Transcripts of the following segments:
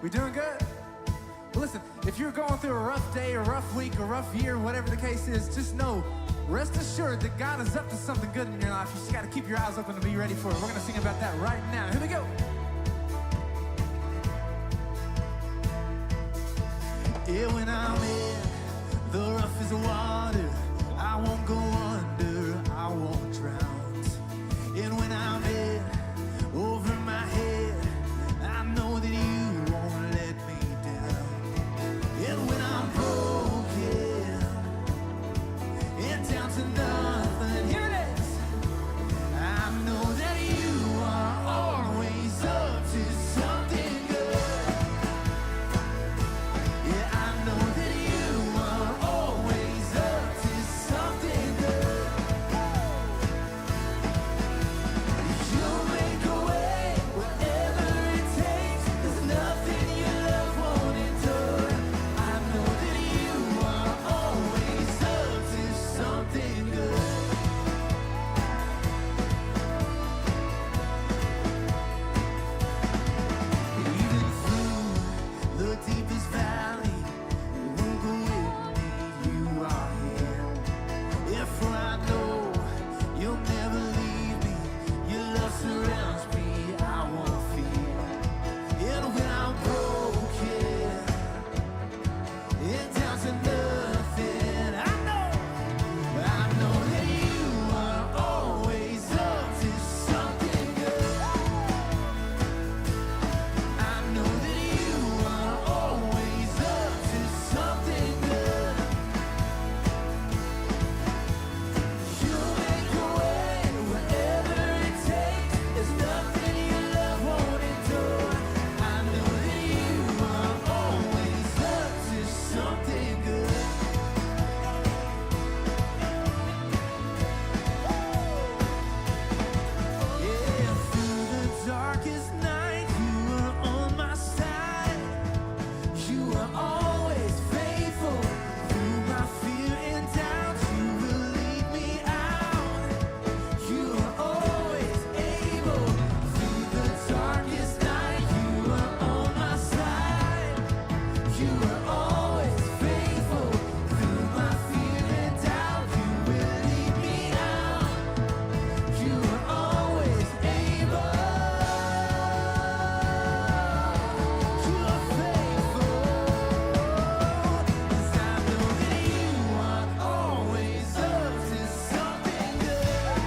We doing good? Well, listen, if you're going through a rough day, a rough week, a rough year, whatever the case is, just know, rest assured that God is up to something good in your life. You just got to keep your eyes open and be ready for it. We're going to sing about that right now. Here we go. Yeah, when I'm in the roughest water, I won't go under, I won't drown. And when I'm in over my head, I know that you won't let me down. And when I'm broken and down to nothing, here it is, I know that you are always up to something good. Yeah, I know that you are always up to something good. You'll make a way whatever it takes. There's nothing your love won't endure. I know that you are always up to something good. Even through the deepest valley, you won't go with me, you are here. If I know you'll never leave me, your love surrounds me, I won't fear. And when I'm broken and down to nothing, I know that you are always up to something good. I know that you are always up to something good. You'll make a way whatever it takes. There's nothing your love won't endure. I know that you are always up to something good. Yeah, through the darkest night, you are on my side. You are always faithful. Through my fear and doubt, you will lead me out. You are always able. Through the darkest night, you are on my side. You are always faithful. Through my fear and doubt, you will lead me out. You are always able. You are faithful. 'Cause I know that you are always up to something good.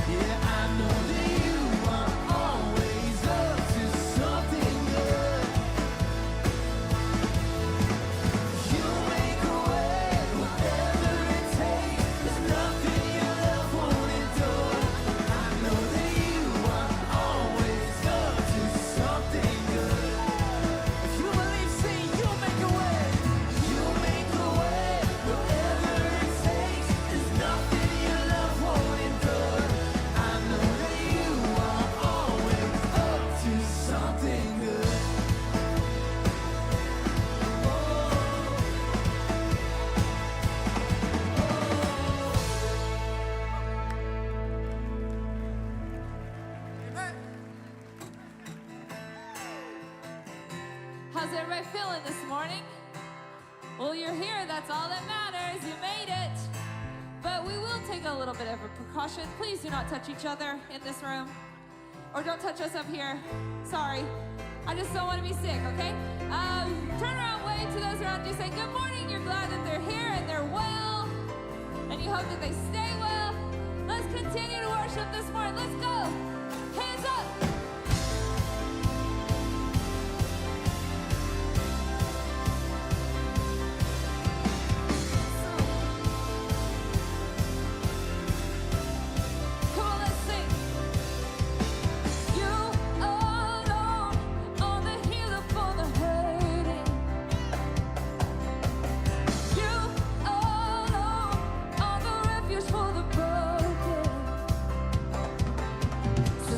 Yeah, I know that you are always up to something good. You'll make a way whatever it takes. There's nothing your love won't endure. I know that you are always up to something good. If you believe, sing, you'll make a way. You'll make a way whatever it takes. There's nothing your love won't endure. I know that you are always up to something good. How's everybody feeling this morning? Well, you're here. That's all that matters. You made it. But we will take a little bit of a precaution. Please do not touch each other in this room. Or don't touch us up here. Sorry. I just don't want to be sick, okay? Turn around, wave to those around you. Say good morning. You're glad that they're here and they're well. And you hope that they stay well. Let's continue to worship this morning. Let's go. Hands up. Come on, let's sing. You alone are the healer for the hurting. You alone are the refuge for the broken. So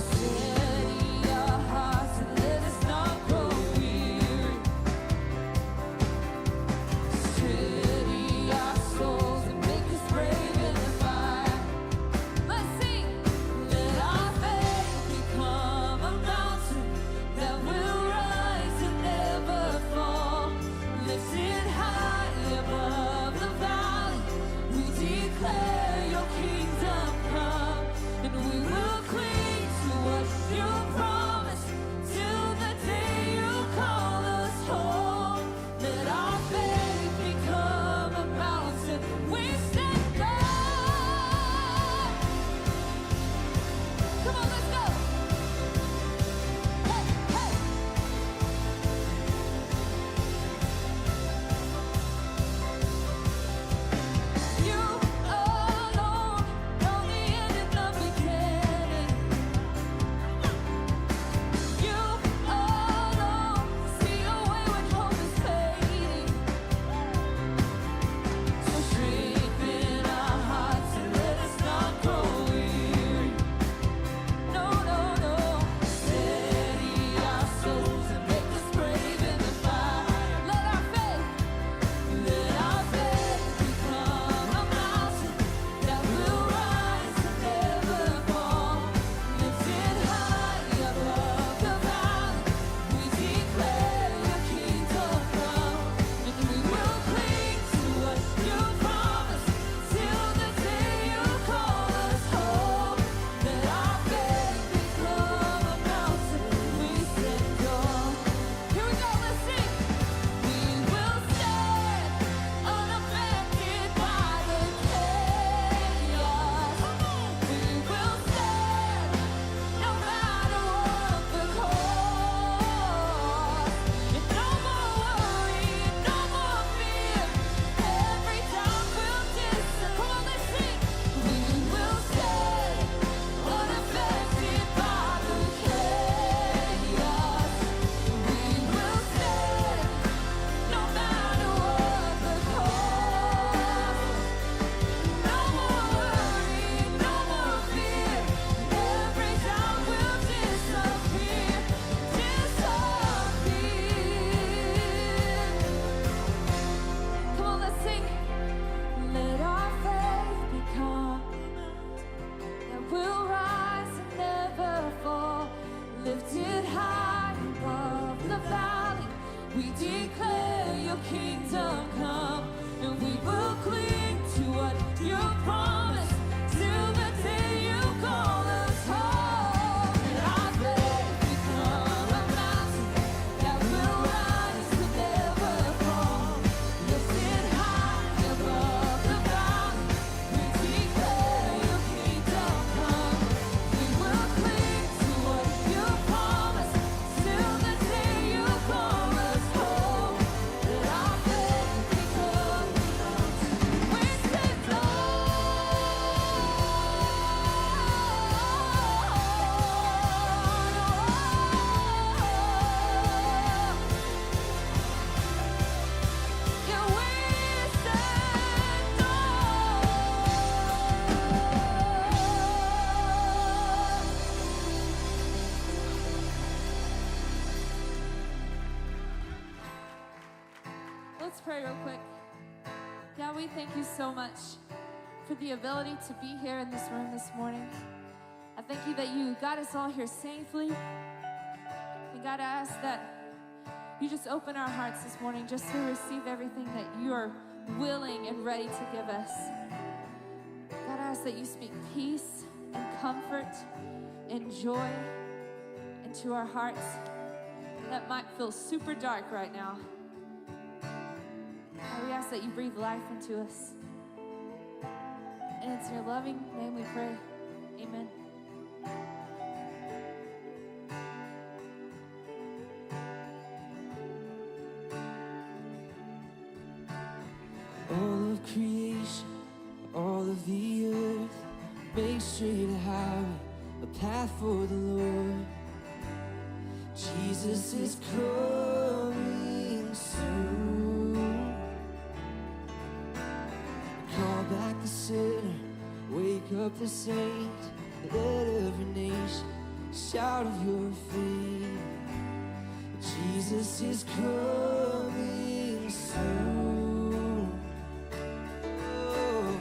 let's pray real quick. God, we thank you so much for the ability to be here in this room this morning. I thank you that you got us all here safely. And God, I ask that you just open our hearts this morning just to receive everything that you are willing and ready to give us. God, I ask that you speak peace and comfort and joy into our hearts that might feel super dark right now. God, we ask that you breathe life into us. And it's in your loving name we pray. Amen. All of creation, all of the earth, make straight a highway, a path for the Lord. Jesus is coming soon. Call back the sinner, wake up the saint. Let every nation shout of your fame. Jesus is coming soon. Oh,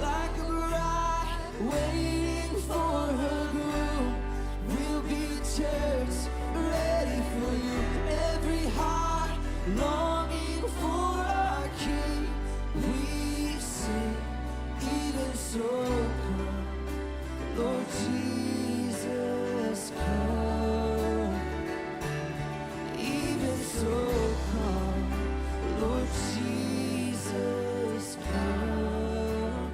like a bride waiting for her groom, we'll be church ready for you. Every heart longing for our King. We sing, even so come, Lord Jesus, come. Even so come, Lord Jesus, come.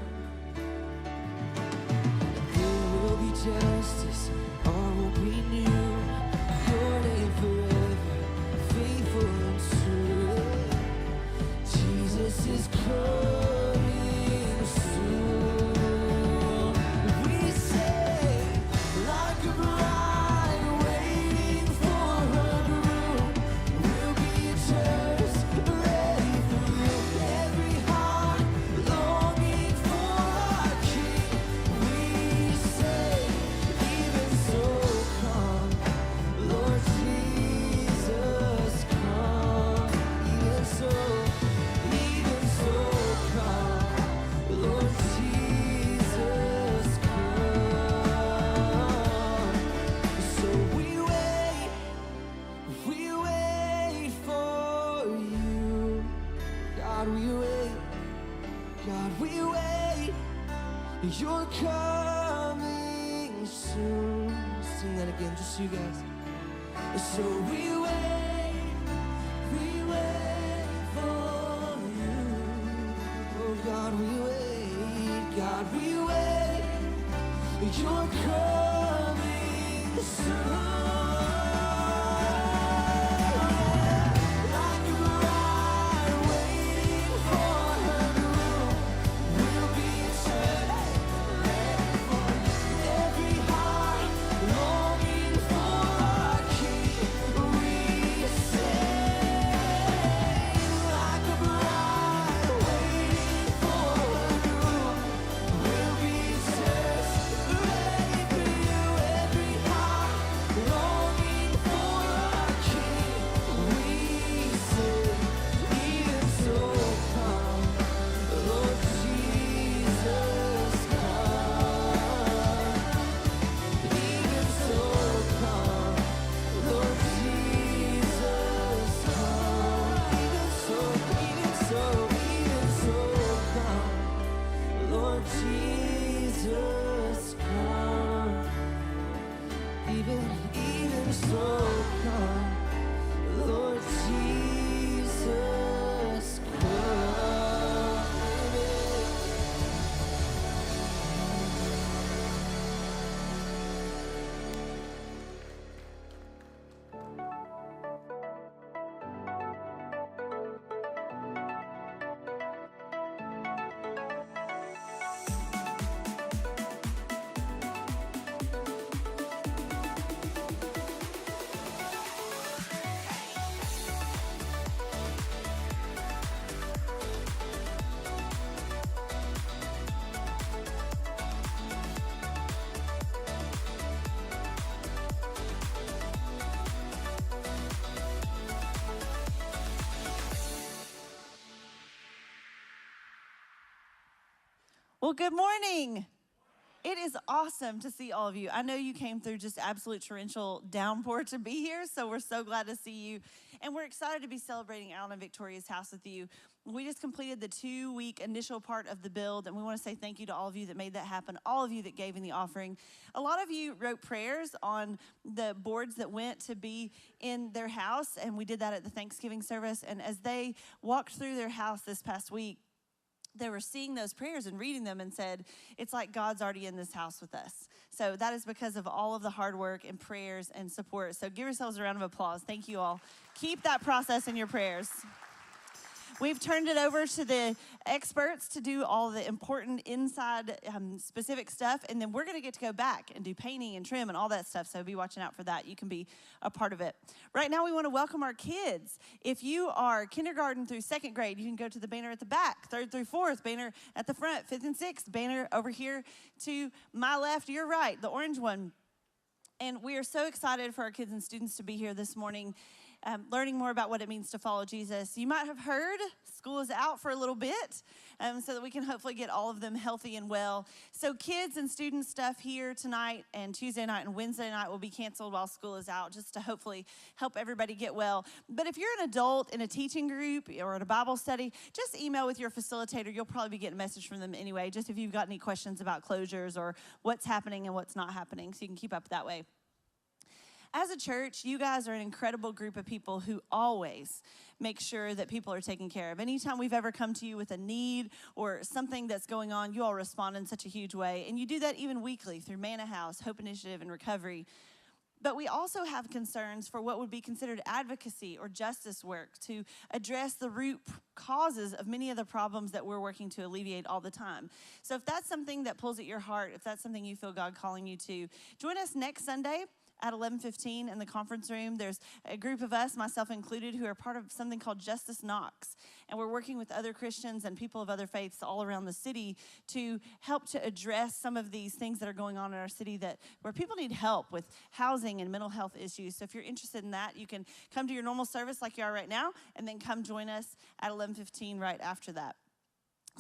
There will be justice, all will be new. Your name forever, faithful and true. Jesus is coming soon. We say, like a bride waiting for her groom, we'll be just ready for you. Every heart longing for our King. We say, even so come, Lord Jesus, come. Even so come, Lord Jesus, come. So we wait for you. God, we wait. God, we wait. You're coming soon. Sing that again, just you guys. So we wait for you. Oh God, we wait. God, we wait. You're coming soon. Like a bride waiting for her groom, we'll be church ready for you. Every heart longing for our King. We sing, like a bride waiting for her groom, we'll be church ready for you. Every heart Well, good morning. It is awesome to see all of you. I know you came through just absolute torrential downpour to be here, so we're so glad to see you. And we're excited to be celebrating Alan and Victoria's house with you. We just completed the 2-week initial part of the build, and we want to say thank you to all of you that made that happen, all of you that gave in the offering. A lot of you wrote prayers on the boards that went to be in their house, and we did that at the Thanksgiving service. And as they walked through their house this past week, they were seeing those prayers and reading them and said, it's like God's already in this house with us. So that is because of all of the hard work and prayers and support. So give yourselves a round of applause. Thank you all. Keep that process in your prayers. We've turned it over to the experts to do all the important inside specific stuff, and then we're going to get to go back and do painting and trim and all that stuff, so be watching out for that. You can be a part of it. Right now, we want to welcome our kids. If you are kindergarten through 2nd grade, you can go to the banner at the back, 3rd through 4th, banner at the front, 5th and 6th, banner over here to my left, your right, the orange one. And we are so excited for our kids and students to be here this morning, learning more about what it means to follow Jesus. You might have heard school is out for a little bit, so that we can hopefully get all of them healthy and well. So kids and student stuff here tonight and Tuesday night and Wednesday night will be canceled while school is out, just to hopefully help everybody get well. But if you're an adult in a teaching group or at a Bible study, just email with your facilitator. You'll probably be getting a message from them anyway, just if you've got any questions about closures or what's happening and what's not happening, so you can keep up that way. As a church, you guys are an incredible group of people who always make sure that people are taken care of. Anytime we've ever come to you with a need or something that's going on, you all respond in such a huge way. And you do that even weekly through Manna House, Hope Initiative, and Recovery. But we also have concerns for what would be considered advocacy or justice work to address the root causes of many of the problems that we're working to alleviate all the time. So if that's something that pulls at your heart, if that's something you feel God calling you to, join us next Sunday at 11:15 in the conference room. There's a group of us, myself included, who are part of something called Justice Knocks. And we're working with other Christians and people of other faiths all around the city to help to address some of these things that are going on in our city where people need help with housing and mental health issues. So if you're interested in that, you can come to your normal service like you are right now, and then come join us at 11:15 right after that.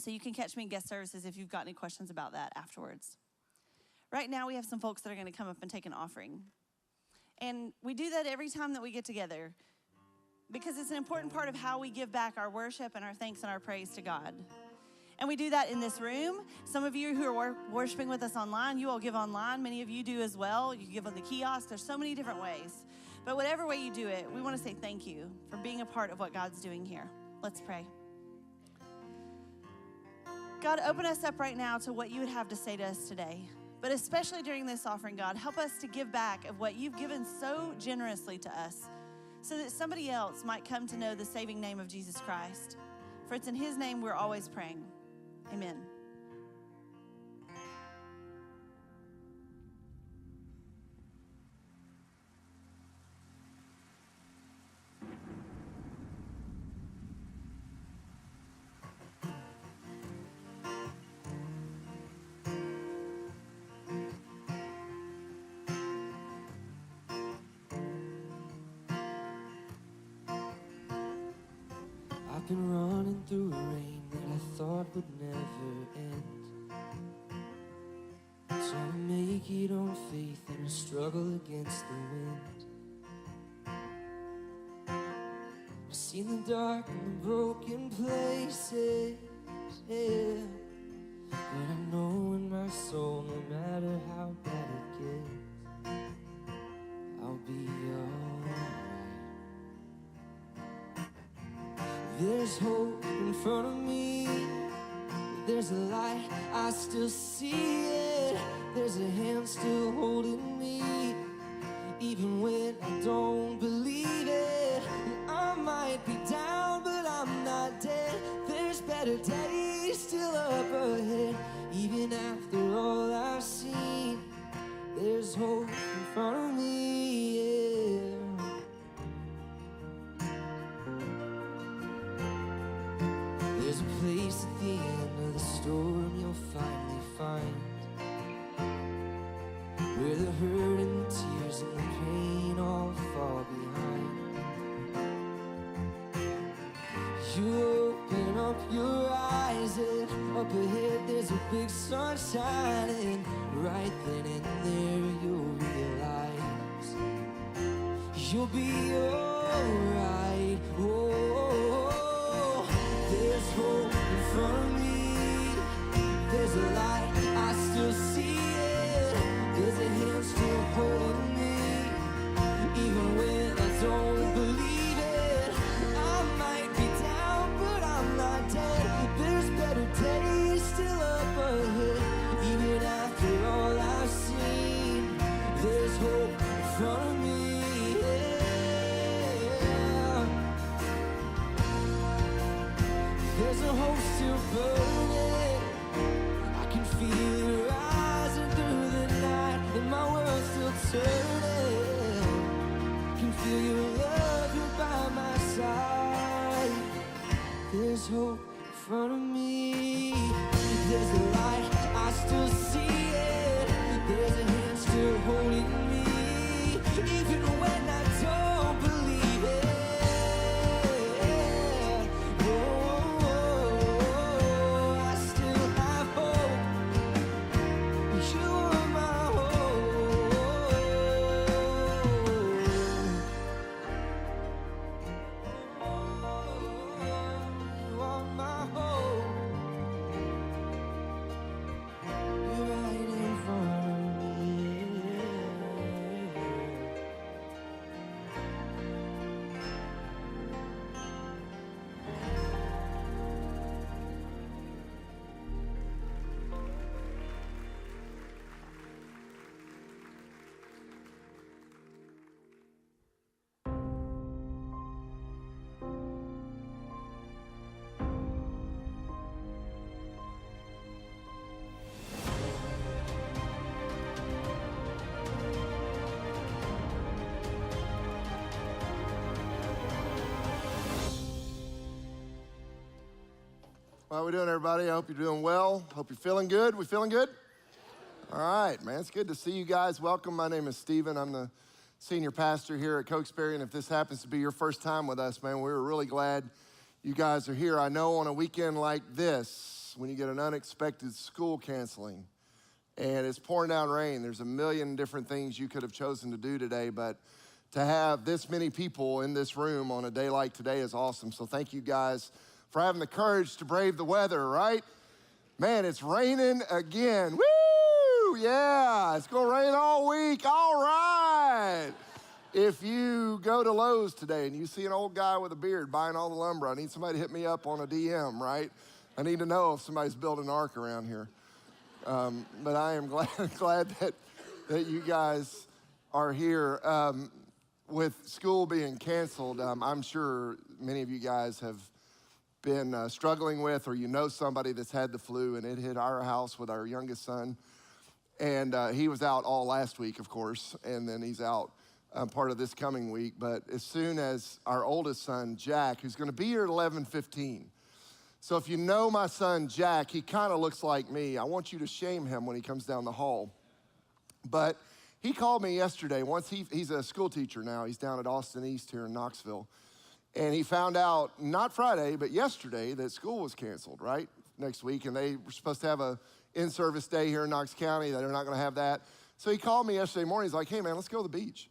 So you can catch me in guest services if you've got any questions about that afterwards. Right now, we have some folks that are going to come up and take an offering. And we do that every time that we get together because it's an important part of how we give back our worship and our thanks and our praise to God. And we do that in this room. Some of you who are worshiping with us online, you all give online. Many of you do as well. You give on the kiosk. There's so many different ways. But whatever way you do it, we want to say thank you for being a part of what God's doing here. Let's pray. God, open us up right now to what you would have to say to us today. But especially during this offering, God, help us to give back of what you've given so generously to us so that somebody else might come to know the saving name of Jesus Christ. For it's in his name we're always praying. Amen. I've been running through a rain that I thought would never end. Trying to make it on faith and a struggle against the wind. I've seen the dark and the broken places, yeah. But I know in my soul, no matter how bad it gets, I'll be alright. There's hope in front of me. There's a light, I still see it. There's a hand still holding me, even when I don't believe it. And I might be down, but I'm not dead. There's better days still up ahead. Even after all I've seen, there's hope in front of me, yeah. There's a place at the end of the storm you'll finally find, where the hurt and the tears and the pain all fall behind. You open up your eyes and Up ahead there's a big sun shining. Right then and there you'll realize you'll be alright. Oh, there's hope in front of me. There's a light, I still see it. There's a hand still holding me, even when I don't believe it. I might be down, but I'm not dead. There's better days still up ahead. Even after all I've seen, there's hope in front of me. Yeah. There's a hope still burning. I can feel it rising through the night, and my world's still turning. Can feel your love, you're by my side. There's hope in front of me. There's a light, I still see it. There's a hand still holding me, even when I don't believe it. Oh, I still have hope. You are my hope. You are my hope. You're right in front of me. How we doing, everybody? I hope you're doing well. Hope you're feeling good. We feeling good? All right, man. It's good to see you guys. Welcome. My name is Stephen. I'm the senior pastor here at Cokesbury, and if this happens to be your first time with us, man, we're really glad you guys are here. I know on a weekend like this, when you get an unexpected school canceling and it's pouring down rain, there's a million different things you could have chosen to do today, but to have this many people in this room on a day like today is awesome. So thank you guys for having the courage to brave the weather, right? Man, it's raining again. Woo! Yeah, it's gonna rain all week. All right. If you go to Lowe's today and you see an old guy with a beard buying all the lumber, I need somebody to hit me up on a DM, right? I need to know if somebody's building an ark around here. But I am glad that you guys are here. With school being canceled, I'm sure many of you guys have been struggling with, or you know somebody that's had the flu, and it hit our house with our youngest son. And he was out all last week, of course, and then he's out part of this coming week. But as soon as our oldest son, Jack, who's gonna be here at 11:15. So if you know my son, Jack, he kind of looks like me. I want you to shame him when he comes down the hall. But he called me yesterday. He's a school teacher now. He's down at Austin East here in Knoxville. And he found out, not Friday, but yesterday, that school was canceled, right? Next week, and they were supposed to have a in-service day here in Knox County. They're not gonna have that. So he called me yesterday morning. He's like, hey man, let's go to the beach.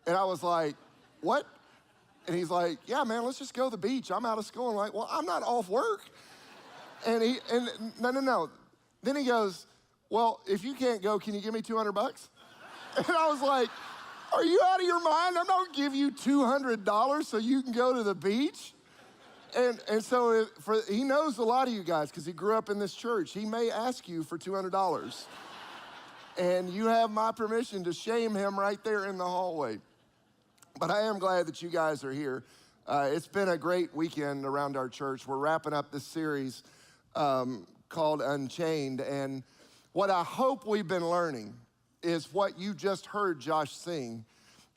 And I was like, what? And he's like, yeah man, let's just go to the beach. I'm out of school. I'm like, well, I'm not off work. And no. Then he goes, well, if you can't go, can you give me $200? And I was like, are you out of your mind? I'm not gonna give you $200 so you can go to the beach. And so he knows a lot of you guys because he grew up in this church. He may ask you for $200. And you have my permission to shame him right there in the hallway. But I am glad that you guys are here. It's been a great weekend around our church. We're wrapping up this series called Unchained. And what I hope we've been learning is what you just heard Josh sing,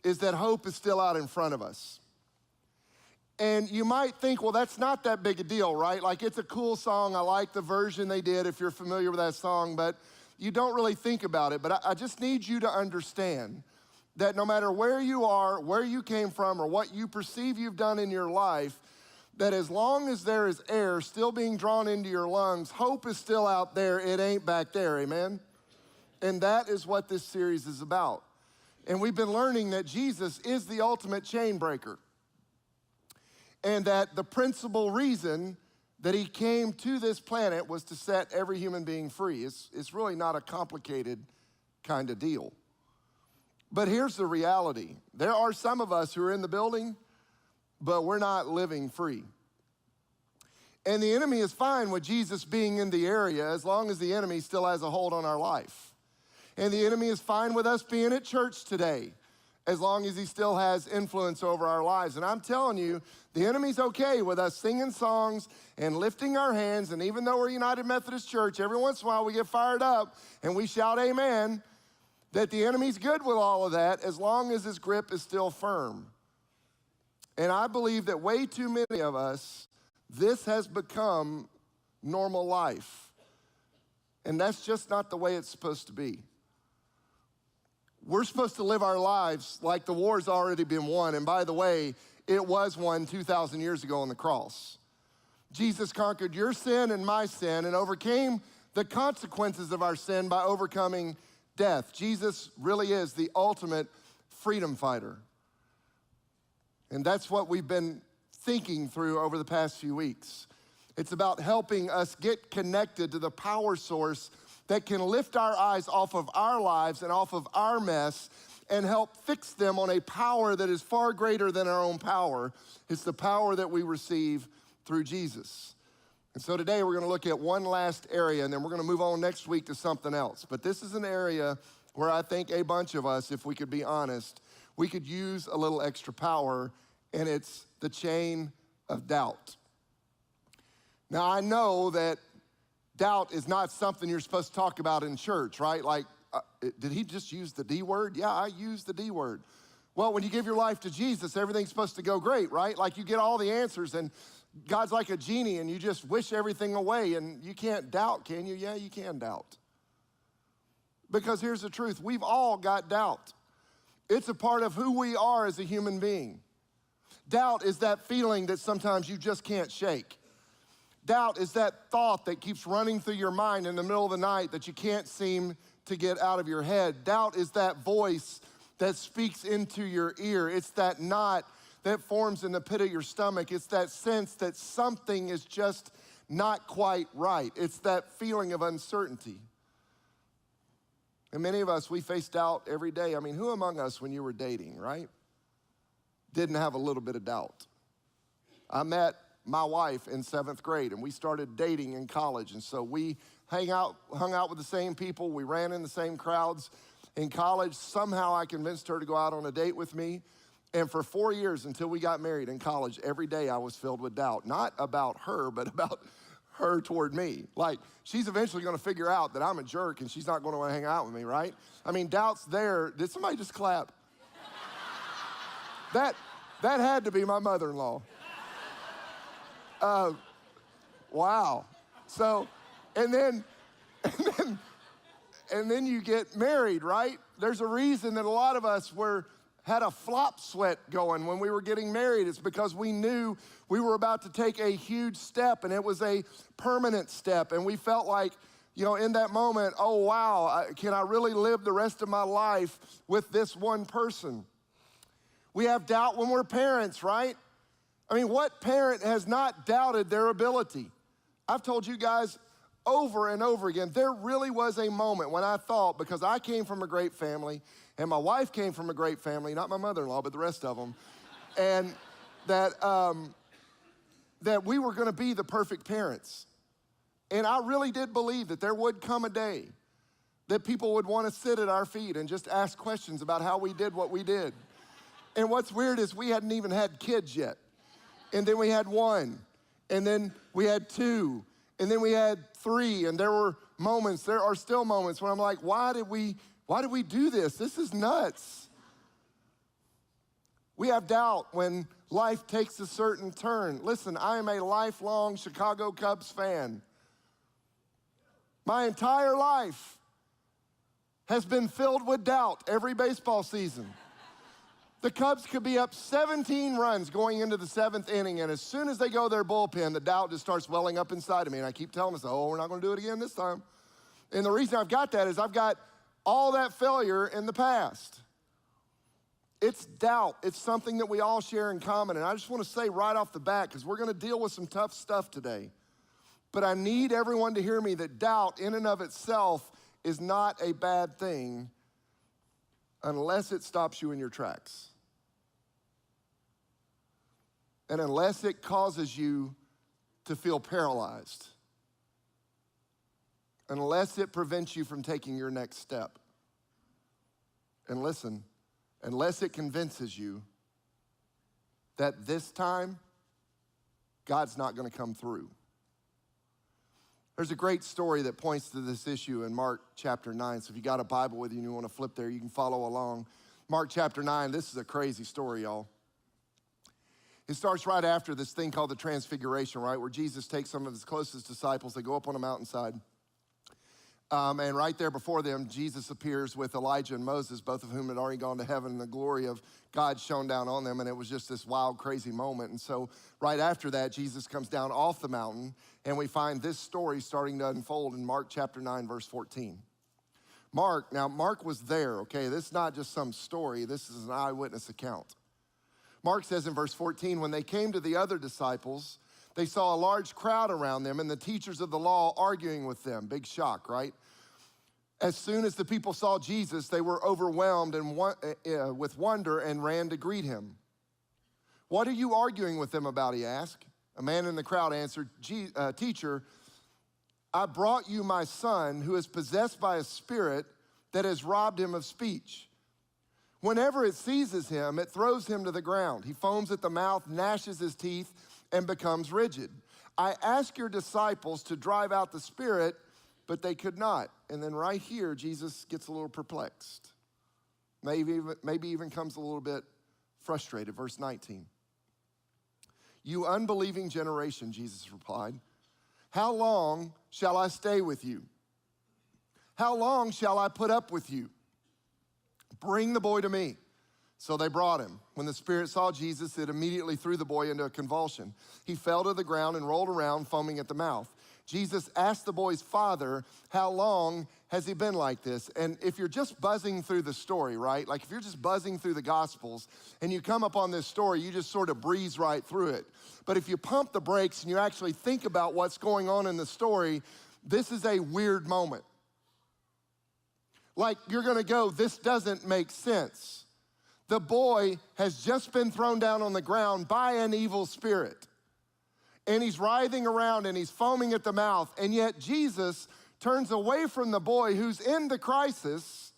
is that hope is still out in front of us. And you might think, well, that's not that big a deal, right? Like, it's a cool song. I like the version they did, if you're familiar with that song, but you don't really think about it. But I just need you to understand that no matter where you are, where you came from, or what you perceive you've done in your life, that as long as there is air still being drawn into your lungs, hope is still out there, it ain't back there, amen? And that is what this series is about. And we've been learning that Jesus is the ultimate chain breaker. And that the principal reason that he came to this planet was to set every human being free. It's really not a complicated kind of deal. But here's the reality. There are some of us who are in the building, but we're not living free. And the enemy is fine with Jesus being in the area as long as the enemy still has a hold on our life. And the enemy is fine with us being at church today as long as he still has influence over our lives. And I'm telling you, the enemy's okay with us singing songs and lifting our hands. And even though we're United Methodist Church, every once in a while we get fired up and we shout amen, that the enemy's good with all of that as long as his grip is still firm. And I believe that way too many of us, this has become normal life. And that's just not the way it's supposed to be. We're supposed to live our lives like the war's already been won. And by the way, it was won 2,000 years ago on the cross. Jesus conquered your sin and my sin and overcame the consequences of our sin by overcoming death. Jesus really is the ultimate freedom fighter. And that's what we've been thinking through over the past few weeks. It's about helping us get connected to the power source that can lift our eyes off of our lives and off of our mess and help fix them on a power that is far greater than our own power. It's the power that we receive through Jesus. And so today we're going to look at one last area, and then we're going to move on next week to something else. But this is an area where I think a bunch of us, if we could be honest, we could use a little extra power, and it's the chain of doubt. Now, I know that doubt is not something you're supposed to talk about in church, right? Like, did he just use the D word? Yeah, I used the D word. Well, when you give your life to Jesus, everything's supposed to go great, right? Like you get all the answers, and God's like a genie, and you just wish everything away, and you can't doubt, can you? Yeah, you can doubt. Because here's the truth. We've all got doubt. It's a part of who we are as a human being. Doubt is that feeling that sometimes you just can't shake. Doubt is that thought that keeps running through your mind in the middle of the night that you can't seem to get out of your head. Doubt is that voice that speaks into your ear. It's that knot that forms in the pit of your stomach. It's that sense that something is just not quite right. It's that feeling of uncertainty. And many of us, we face doubt every day. I mean, who among us, when you were dating, right, didn't have a little bit of doubt? I met my wife in 7th grade, and we started dating in college. And so we hung out with the same people. We ran in the same crowds. In college, somehow I convinced her to go out on a date with me. And for 4 years until we got married in college, every day I was filled with doubt. Not about her, but about her toward me. Like, she's eventually going to figure out that I'm a jerk and she's not going to want to hang out with me, right? I mean, doubt's there. Did somebody just clap? That had to be my mother-in-law. Wow. So, and then you get married, right? There's a reason that a lot of us had a flop sweat going when we were getting married. It's because we knew we were about to take a huge step, and it was a permanent step. And we felt like, you know, in that moment, oh, wow, can I really live the rest of my life with this one person? We have doubt when we're parents, right? I mean, what parent has not doubted their ability? I've told you guys over and over again, there really was a moment when I thought, because I came from a great family, and my wife came from a great family, not my mother-in-law, but the rest of them, and that we were gonna be the perfect parents. And I really did believe that there would come a day that people would wanna sit at our feet and just ask questions about how we did what we did. And what's weird is we hadn't even had kids yet. And then we had 1, and then we had 2, and then we had 3, and there are still moments when I'm like, why did we do this? This is nuts. We have doubt when life takes a certain turn. Listen, I am a lifelong Chicago Cubs fan. My entire life has been filled with doubt every baseball season. The Cubs could be up 17 runs going into the 7th inning, and as soon as they go their bullpen, the doubt just starts welling up inside of me, and I keep telling myself, oh, we're not gonna do it again this time. And the reason I've got that is I've got all that failure in the past. It's doubt. It's something that we all share in common, and I just wanna say right off the bat, because we're gonna deal with some tough stuff today, but I need everyone to hear me that doubt in and of itself is not a bad thing unless it stops you in your tracks. And unless it causes you to feel paralyzed. Unless it prevents you from taking your next step. And listen, unless it convinces you that this time, God's not gonna come through. There's a great story that points to this issue in Mark chapter 9. So if you got a Bible with you and you wanna flip there, you can follow along. Mark chapter 9, this is a crazy story, y'all. It starts right after this thing called the Transfiguration, right? Where Jesus takes some of his closest disciples, they go up on a mountainside. And right there before them, Jesus appears with Elijah and Moses, both of whom had already gone to heaven, and the glory of God shone down on them, and it was just this wild, crazy moment. And so right after that, Jesus comes down off the mountain, and we find this story starting to unfold in Mark chapter 9, verse 14. Mark was there, okay? This is not just some story. This is an eyewitness account. Mark says in verse 14, when they came to the other disciples, they saw a large crowd around them and the teachers of the law arguing with them. Big shock, right? As soon as the people saw Jesus, they were overwhelmed with wonder and ran to greet him. What are you arguing with them about, he asked. A man in the crowd answered, teacher, I brought you my son who is possessed by a spirit that has robbed him of speech. Whenever it seizes him, it throws him to the ground. He foams at the mouth, gnashes his teeth, and becomes rigid. I asked your disciples to drive out the spirit, but they could not. And then right here, Jesus gets a little perplexed. Maybe even comes a little bit frustrated. Verse 19. You unbelieving generation, Jesus replied, how long shall I stay with you? How long shall I put up with you? Bring the boy to me. So they brought him. When the spirit saw Jesus, it immediately threw the boy into a convulsion. He fell to the ground and rolled around, foaming at the mouth. Jesus asked the boy's father, how long has he been like this? And if you're just buzzing through the story, right? Like if you're just buzzing through the Gospels and you come up on this story, you just sort of breeze right through it. But if you pump the brakes and you actually think about what's going on in the story, this is a weird moment. Like you're gonna go, this doesn't make sense. The boy has just been thrown down on the ground by an evil spirit. And he's writhing around and he's foaming at the mouth. And yet Jesus turns away from the boy who's in the crisis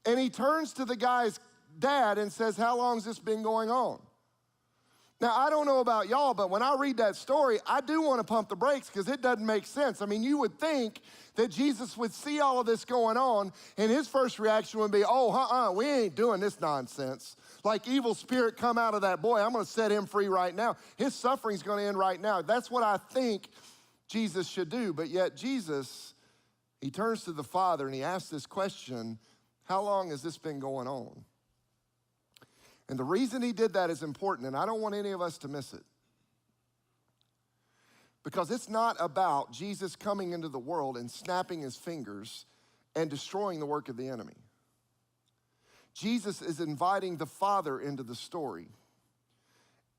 and he turns to the guy's dad and says, how long's this been going on? Now, I don't know about y'all, but when I read that story, I do want to pump the brakes because it doesn't make sense. I mean, you would think that Jesus would see all of this going on and his first reaction would be, we ain't doing this nonsense. Like evil spirit come out of that boy, I'm gonna set him free right now. His suffering's gonna end right now. That's what I think Jesus should do. But yet Jesus, he turns to the Father and he asks this question, how long has this been going on? And the reason he did that is important, and I don't want any of us to miss it. Because it's not about Jesus coming into the world and snapping his fingers and destroying the work of the enemy. Jesus is inviting the Father into the story.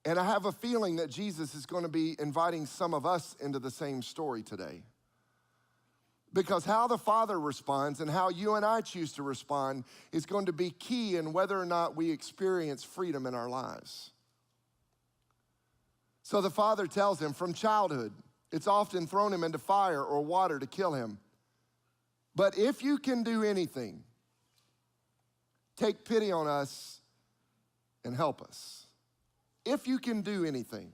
And I have a feeling that Jesus is going to be inviting some of us into the same story today. Because how the Father responds and how you and I choose to respond is going to be key in whether or not we experience freedom in our lives. So the Father tells him from childhood, it's often thrown him into fire or water to kill him. But if you can do anything, take pity on us and help us. If you can do anything.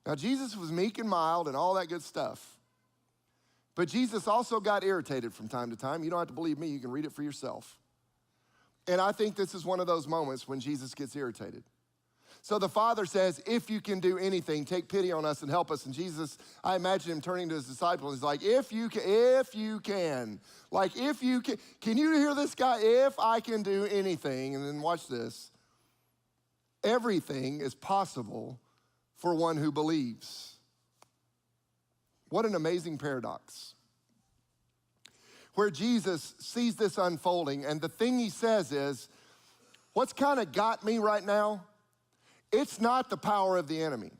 Now, Jesus was meek and mild and all that good stuff. But Jesus also got irritated from time to time. You don't have to believe me, you can read it for yourself. And I think this is one of those moments when Jesus gets irritated. So the Father says, if you can do anything, take pity on us and help us. And Jesus, I imagine him turning to his disciples. He's like, if you can. Like, if you can you hear this guy? If I can do anything. And then watch this. everything is possible for one who believes. What an amazing paradox. Where Jesus sees this unfolding, and the thing he says is, what's kind of got me right now, it's not the power of the enemy.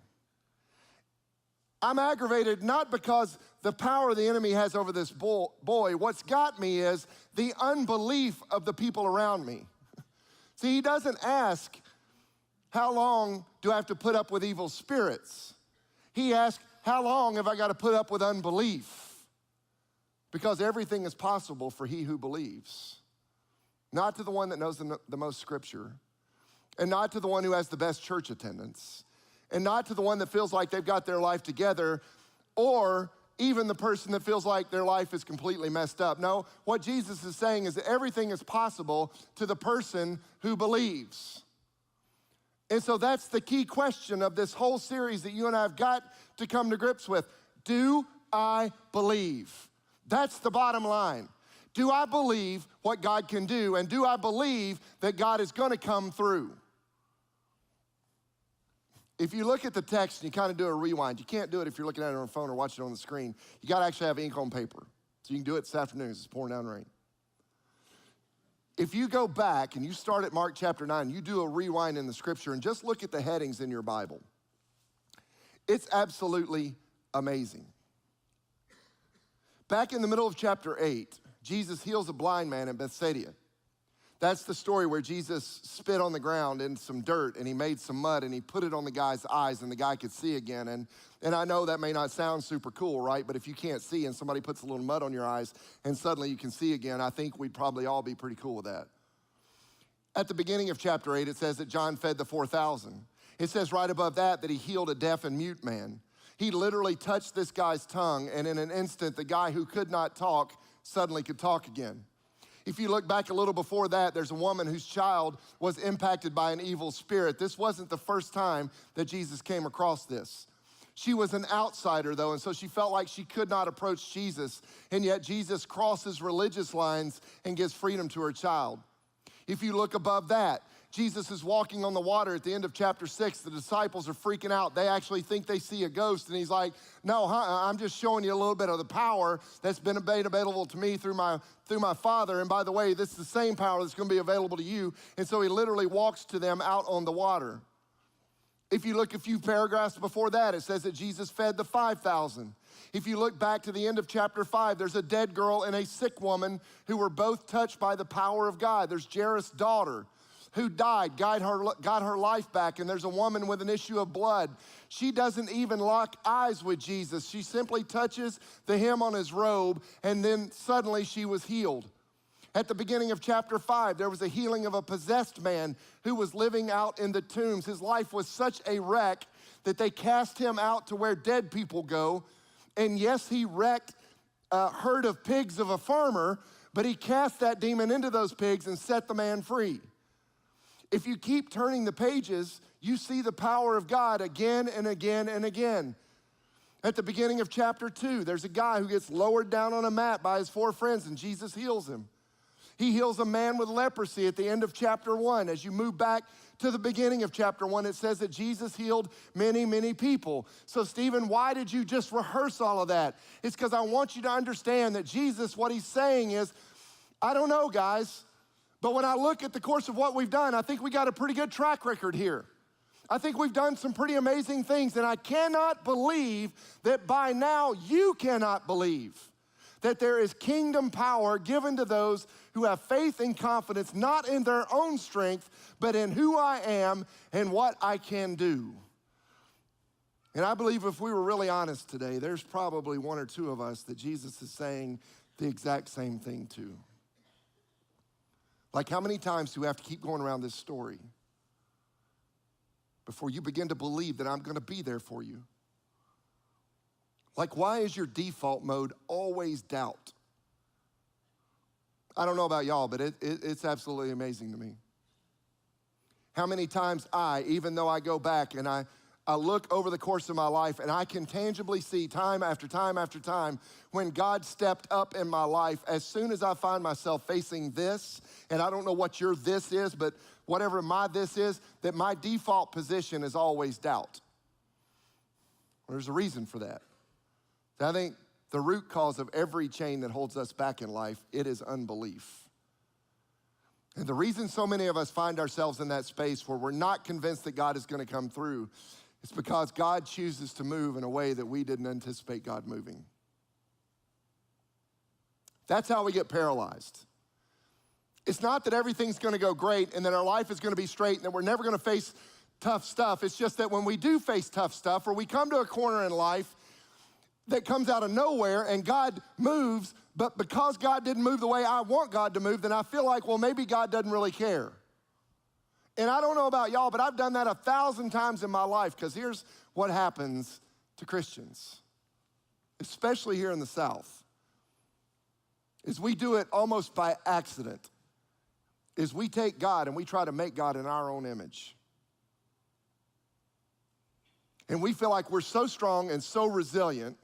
I'm aggravated not because the power the enemy has over this boy. What's got me is the unbelief of the people around me. See, he doesn't ask, how long do I have to put up with evil spirits? He asks, how long have I got to put up with unbelief? Because everything is possible for he who believes. Not to the one that knows the most scripture, and not to the one who has the best church attendance, and not to the one that feels like they've got their life together, or even the person that feels like their life is completely messed up. No, what Jesus is saying is that everything is possible to the person who believes. And so that's the key question of this whole series that you and I have got to come to grips with. Do I believe? That's the bottom line. Do I believe what God can do? And do I believe that God is gonna come through? If you look at the text and you kind of do a rewind, you can't do it if you're looking at it on a phone or watching it on the screen. You gotta actually have ink on paper. So you can do it this afternoon as it's pouring down rain. If you go back and you start at Mark chapter 9, you do a rewind in the scripture and just look at the headings in your Bible. It's absolutely amazing. Back in the middle of chapter 8, Jesus heals a blind man in Bethsaida. That's the story where Jesus spit on the ground in some dirt and he made some mud and he put it on the guy's eyes and the guy could see again. And I know that may not sound super cool, right? But if you can't see and somebody puts a little mud on your eyes and suddenly you can see again, I think we'd probably all be pretty cool with that. At the beginning of chapter 8, it says that John fed the 4,000. It says right above that he healed a deaf and mute man. He literally touched this guy's tongue, and in an instant, the guy who could not talk suddenly could talk again. If you look back a little before that, there's a woman whose child was impacted by an evil spirit. This wasn't the first time that Jesus came across this. She was an outsider, though, and so she felt like she could not approach Jesus, and yet Jesus crosses religious lines and gives freedom to her child. If you look above that, Jesus is walking on the water at the end of chapter 6. The disciples are freaking out. They actually think they see a ghost. And he's like, no, I'm just showing you a little bit of the power that's been made available to me through my Father. And by the way, this is the same power that's going to be available to you. And so he literally walks to them out on the water. If you look a few paragraphs before that, it says that Jesus fed the 5,000. If you look back to the end of chapter 5, there's a dead girl and a sick woman who were both touched by the power of God. There's Jairus' daughter, who died, got her life back, and there's a woman with an issue of blood. She doesn't even lock eyes with Jesus. She simply touches the hem on his robe, and then suddenly she was healed. At the beginning of chapter 5, there was a healing of a possessed man who was living out in the tombs. His life was such a wreck that they cast him out to where dead people go. And yes, he wrecked a herd of pigs of a farmer, but he cast that demon into those pigs and set the man free. If you keep turning the pages, you see the power of God again and again and again. At the beginning of chapter 2, there's a guy who gets lowered down on a mat by his 4 friends, and Jesus heals him. He heals a man with leprosy at the end of chapter 1. As you move back to the beginning of chapter 1, it says that Jesus healed many, many people. So Stephen, why did you just rehearse all of that? It's because I want you to understand that Jesus, what he's saying is, I don't know, guys, but when I look at the course of what we've done, I think we got a pretty good track record here. I think we've done some pretty amazing things, and I cannot believe that by now you cannot believe that there is kingdom power given to those who have faith and confidence, not in their own strength, but in who I am and what I can do. And I believe if we were really honest today, there's probably 1 or 2 of us that Jesus is saying the exact same thing to. Like, how many times do we have to keep going around this story before you begin to believe that I'm going to be there for you? Like, why is your default mode always doubt? I don't know about y'all, but it's absolutely amazing to me. How many times even though I go back and I look over the course of my life and I can tangibly see time after time after time when God stepped up in my life, as soon as I find myself facing this, and I don't know what your this is, but whatever my this is, that my default position is always doubt. There's a reason for that. I think the root cause of every chain that holds us back in life, it is unbelief. And the reason so many of us find ourselves in that space where we're not convinced that God is going to come through is because God chooses to move in a way that we didn't anticipate God moving. That's how we get paralyzed. It's not that everything's going to go great and that our life is going to be straight and that we're never going to face tough stuff. It's just that when we do face tough stuff or we come to a corner in life that comes out of nowhere and God moves, but because God didn't move the way I want God to move, then I feel like, well, maybe God doesn't really care. And I don't know about y'all, but I've done that 1,000 times in my life, because here's what happens to Christians, especially here in the South, is we do it almost by accident, is we take God and we try to make God in our own image. And we feel like we're so strong and so resilient,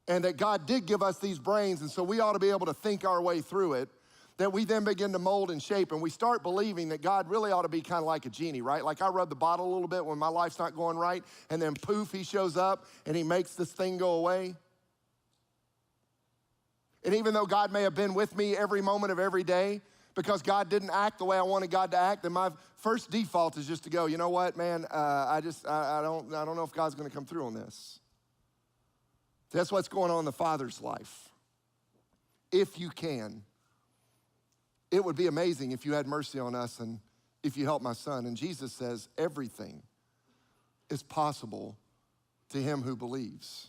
and that God did give us these brains, and so we ought to be able to think our way through it, that we then begin to mold and shape, and we start believing that God really ought to be kind of like a genie, right? Like I rub the bottle a little bit when my life's not going right, and then poof, he shows up, and he makes this thing go away. And even though God may have been with me every moment of every day, because God didn't act the way I wanted God to act, then my first default is just to go, you know what, man, I don't know if God's gonna come through on this. That's what's going on in the Father's life. If you can, it would be amazing if you had mercy on us and if you helped my son. And Jesus says everything is possible to him who believes.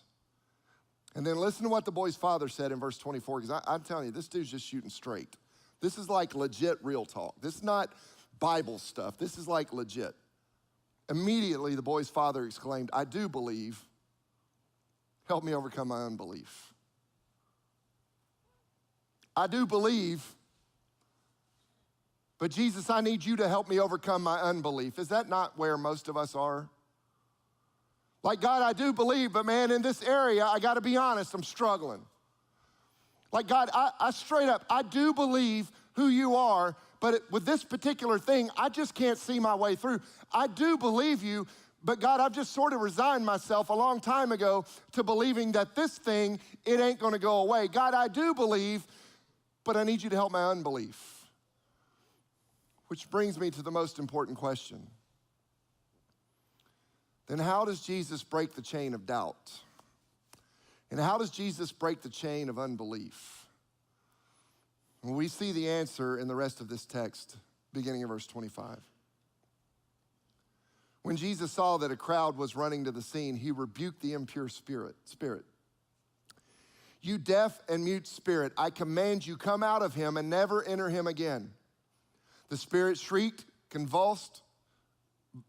And then listen to what the boy's father said in verse 24, because I'm telling you, this dude's just shooting straight. This is like legit real talk. This is not Bible stuff. This is like legit. Immediately, the boy's father exclaimed, I do believe. Help me overcome my unbelief. I do believe, but Jesus, I need you to help me overcome my unbelief. Is that not where most of us are? Like, God, I do believe, but man, in this area, I gotta be honest, I'm struggling. Like, God, I straight up, I do believe who you are, but with this particular thing, I just can't see my way through. I do believe you, but God, I've just sort of resigned myself a long time ago to believing that this thing, it ain't gonna go away. God, I do believe, but I need you to help my unbelief. Which brings me to the most important question. Then how does Jesus break the chain of doubt? And how does Jesus break the chain of unbelief? Well, we see the answer in the rest of this text, beginning in verse 25. When Jesus saw that a crowd was running to the scene, he rebuked the impure spirit. You deaf and mute spirit, I command you, come out of him and never enter him again. The spirit shrieked, convulsed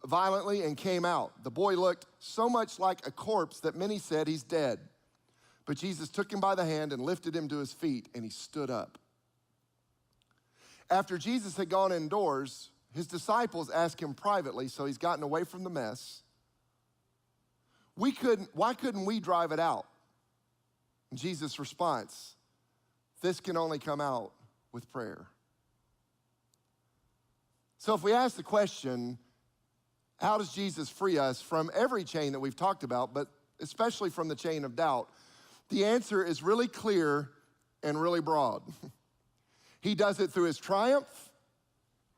violently, and came out. The boy looked so much like a corpse that many said he's dead. But Jesus took him by the hand and lifted him to his feet, and he stood up. After Jesus had gone indoors, his disciples asked him privately, so he's gotten away from the mess, why couldn't we drive it out? And Jesus' response, this can only come out with prayer. So if we ask the question, how does Jesus free us from every chain that we've talked about, but especially from the chain of doubt? The answer is really clear and really broad. He does it through his triumph,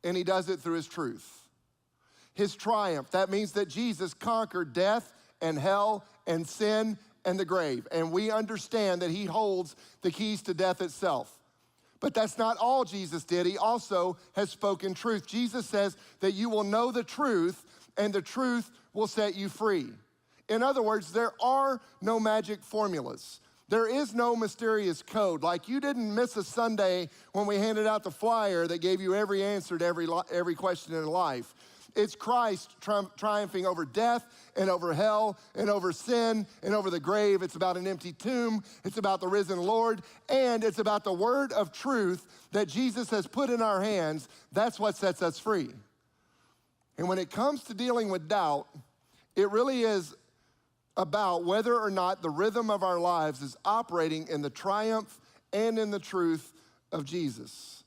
and he does it through his truth. His triumph, that means that Jesus conquered death and hell and sin and the grave. And we understand that he holds the keys to death itself. But that's not all Jesus did. He also has spoken truth. Jesus says that you will know the truth, and the truth will set you free. In other words, there are no magic formulas. There is no mysterious code. Like, you didn't miss a Sunday when we handed out the flyer that gave you every answer to every question in life. It's Christ triumphing over death and over hell and over sin and over the grave. It's about an empty tomb. It's about the risen Lord. And it's about the word of truth that Jesus has put in our hands. That's what sets us free. And when it comes to dealing with doubt, it really is about whether or not the rhythm of our lives is operating in the triumph and in the truth of Jesus.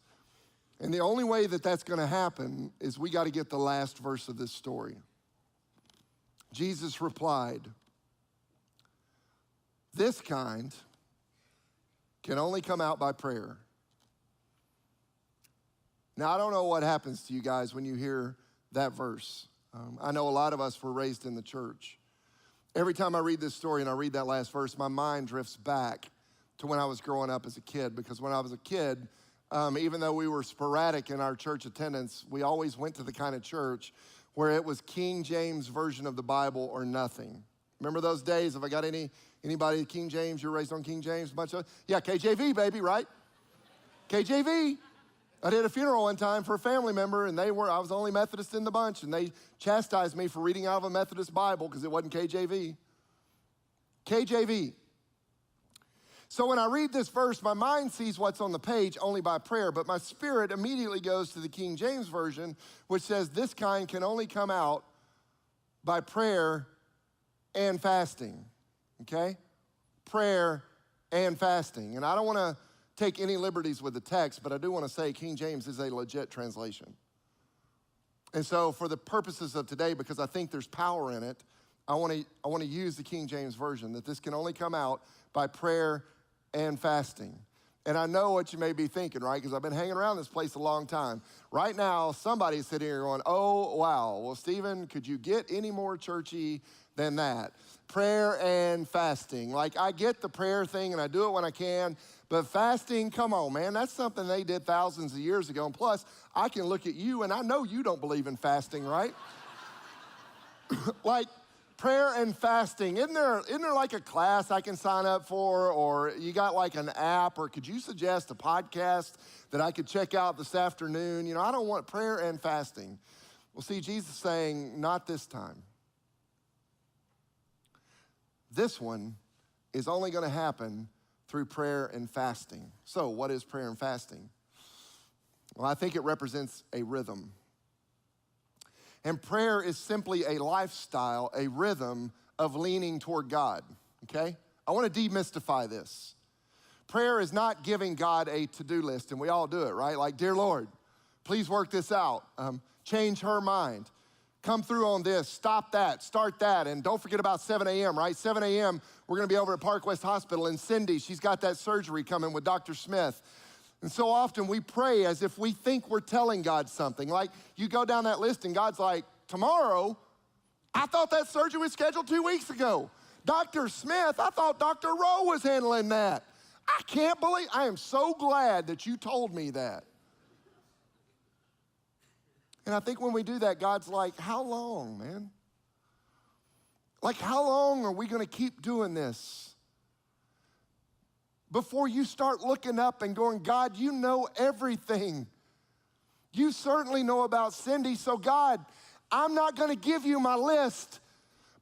And the only way that that's going to happen is we got to get the last verse of this story. Jesus replied, "This kind can only come out by prayer." Now, I don't know what happens to you guys when you hear that verse. I know a lot of us were raised in the church. Every time I read this story and I read that last verse, my mind drifts back to when I was growing up as a kid. Because when I was a kid, even though we were sporadic in our church attendance, we always went to the kind of church where it was King James version of the Bible or nothing. Remember those days? Have I got anybody King James? You're raised on King James? Yeah, KJV, baby, right? KJV. I did a funeral one time for a family member, and I was the only Methodist in the bunch, and they chastised me for reading out of a Methodist Bible because it wasn't KJV. KJV. So when I read this verse, my mind sees what's on the page only by prayer, but my spirit immediately goes to the King James Version, which says this kind can only come out by prayer and fasting, okay? Prayer and fasting. And I don't want to take any liberties with the text, but I do want to say King James is a legit translation. And so for the purposes of today, because I think there's power in it, I want to use the King James Version, that this can only come out by prayer and fasting. And I know what you may be thinking, right? Because I've been hanging around this place a long time. Right now, somebody's sitting here going, "Oh, wow. Well, Stephen, could you get any more churchy than that? Prayer and fasting." Like, I get the prayer thing, and I do it when I can. But fasting, come on, man. That's something they did thousands of years ago. And plus, I can look at you, and I know you don't believe in fasting, right? Like, prayer and fasting, isn't there like a class I can sign up for, or you got like an app, or could you suggest a podcast that I could check out this afternoon? You know, I don't want prayer and fasting. Well, see, Jesus is saying, not this time. This one is only going to happen through prayer and fasting. So what is prayer and fasting? Well, I think it represents a rhythm. And prayer is simply a lifestyle, a rhythm of leaning toward God, okay? I want to demystify this. Prayer is not giving God a to-do list, and we all do it, right? Like, "Dear Lord, please work this out. Change her mind. Come through on this, stop that, start that, and don't forget about 7 a.m., right? 7 a.m., we're gonna be over at Park West Hospital, and Cindy, she's got that surgery coming with Dr. Smith." And so often we pray as if we think we're telling God something. Like, you go down that list and God's like, "Tomorrow? I thought that surgery was scheduled 2 weeks ago. Dr. Smith, I thought Dr. Rowe was handling that. I am so glad that you told me that." And I think when we do that, God's like, "How long, man? Like, how long are we gonna keep doing this? Before you start looking up and going, God, you know everything. You certainly know about Cindy, so God, I'm not gonna give you my list,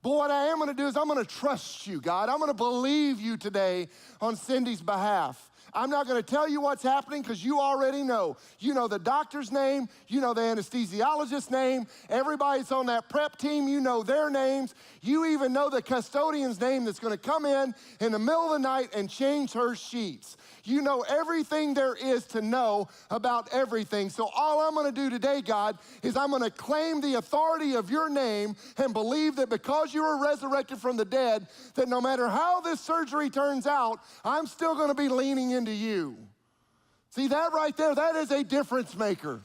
but what I am gonna do is I'm gonna trust you, God. I'm gonna believe you today on Cindy's behalf. I'm not gonna tell you what's happening because you already know. You know the doctor's name, you know the anesthesiologist's name, everybody's on that prep team, you know their names. You even know the custodian's name that's gonna come in the middle of the night and change her sheets. You know everything there is to know about everything. So all I'm gonna do today, God, is I'm gonna claim the authority of your name and believe that because you were resurrected from the dead, that no matter how this surgery turns out, I'm still gonna be leaning into you. See that right there? That is a difference maker.